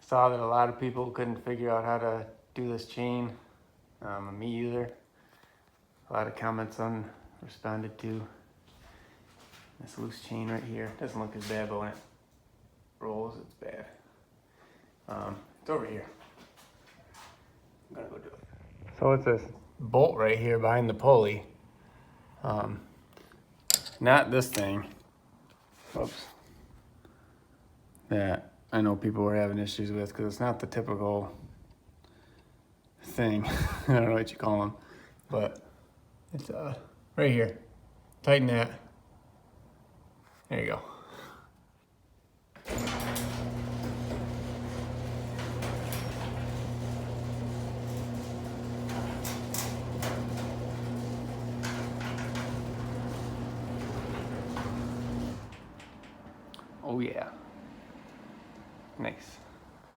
saw that a lot of people couldn't figure out how to do this chain. Me either. A lot of comments responded to this loose chain right here. Doesn't look as bad, but when it rolls, it's bad. It's over here. I'm gonna go do it. So it's this bolt right here behind the pulley. Not this thing. Oops. That I know people were having issues with because it's not the typical thing. I don't know what you call them, but it's right here. Tighten that. There you go. Oh yeah. Nice.